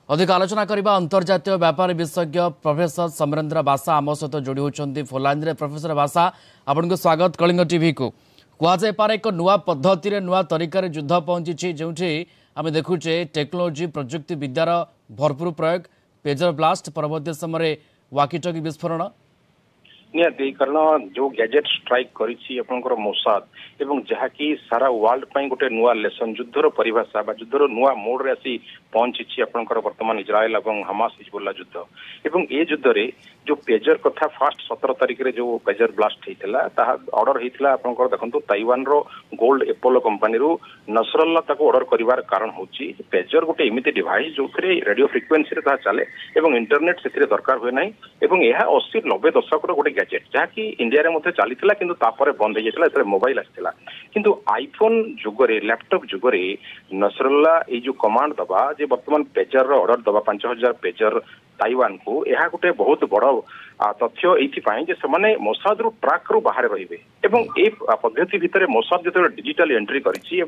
अधिक आलोचना करबा अंतर्जातीय व्यापार विशेषज्ञ प्रोफेसर समरेंद्र बासा आम सहित जोड़ी होती फोनलाइन प्रोफेसर बासा आपन को स्वागत कलिंग टीवी को कहुए पारे एक नुआ पद्धति नुआ तरीका युद्ध पहुंची जो आम देखुचे टेक्नोलोजी प्रजुक्ति विद्यार भरपूर प्रयोग पेजर ब्लास्ट परवर्त समय वाकीटकी विस्फोरण निहाती कारण जो गैजेट स्ट्राइक करिछि आपनकर मोसाद एवं जहाँकि सारा वर्ल्ड पाई गोटे नुआ लेसन युद्धर परिभाषा बा युद्धर नुआ मोड रे आसी पहुंची आपनकर वर्तमान इजराइल एवं हमास हिजबुल्ला युद्ध एवं ए युद्ध रे जो पेजर कथा फास्ट 17 तारिख रे जो पेजर ब्लास्ट हेतिला ता ऑर्डर हेतिला आपनकर देखंतु ताइवान रो गोल्ड एपोलो कंपनी रो नसरल्ला ताको ऑर्डर करिवार कारण होची पेजर गोटे एमिति डिवाइस जो थरे रेडियो फ्रिक्वेंसी रे ता चले एवं इंटरनेट सेथिरे दरकार होय नै एवं एहा 80 90 दशक रो गोटे गैजेट जहाँकि इंडिया रे मते चलीथिला किंतु तापरे बंद हे जेतला एतरे मोबाइल आस्थिला किंतु आईफोन जुगरे लैपटॉप जुगरे नसरल्ला ए जो कमांड दबा जे वर्तमान पेजर रो ऑर्डर दबा 5000 पेजर ताइवान को यह गोटे बहुत बड़ तथ्य ये से मोसाद रु ट्राक रु बाहर रही ए पद्धति भितर मोसाद जो डिजिटल एंट्री करी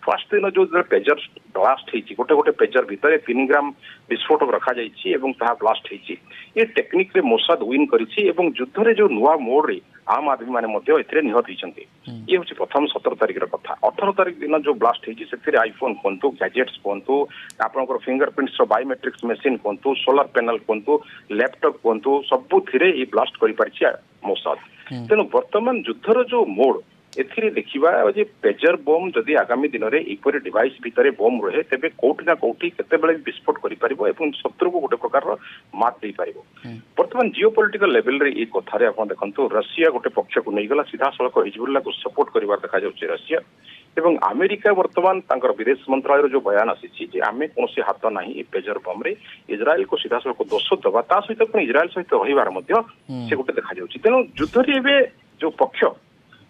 फर्स्ट दिन जो पेजर ब्लास्ट होती गोटे गोटे पेजर भितर 3 ग्राम विस्फोटक रखा ब्लास्ट होती ये टेक्निक रे मोसाद विन करी युद्ध रे जो नुआ मोड रे आम आदमी माने निहत होती ये हूँ प्रथम 17 तारिख कथा 18 तारिख दिन जो ब्लास्ट होती आईफोन कहतु गैजेट्स कहतु आपंकर फिंगरप्रिंट्स बायोमेट्रिक्स मशीन कहतु सोलार पैनल कहतु लैपटॉप कहतु सबू ये ब्लास्ट कर मोसाद तेणु वर्तमान युद्धर जो मोड एथिरे देखिबा जे पेजर बम जदि आगामी दिन में एपरी डिवाइस भितर बम रहे तेबे कोठी ना कोठी केते बेले विस्फोट करि परिबो एवं शत्रु को गोटे प्रकार मात दे पारिबो वर्तमान जियोपॉलिटिकल लेवल रे ए कथारे आपण देखंतु रशिया गोटे पक्ष को नहीं गला सीधा सड़क हिजबुल्ला को सपोर्ट करिवार देखा जाउछि रशिया एवं अमेरिका वर्तमान तांकर विदेश मंत्रालय जो बयान आसी आमे कोनोसी हाथ नाही पेजर बम रे इजराइल को सीधा सड़क दोष दबा ता सहित पण इजराइल सहित रहिबार मध्य से गोटे देखा जाउछि तेनु युद्ध रे एबे जो पक्ष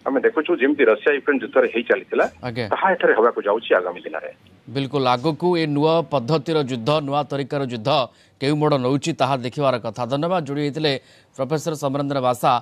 आम देखु जमी रशिया यूक्रेन युद्ध ही चली होगाकूँ आगामी दिन में बिल्कुल आगकू ए नुआ पद्धतिर युद्ध नुआ तरीकार युद्ध केउ मोड़ नौची ताहा देखिबार कथा धन्यवाद जोड़ी होते प्रोफेसर समरेंद्र बासा।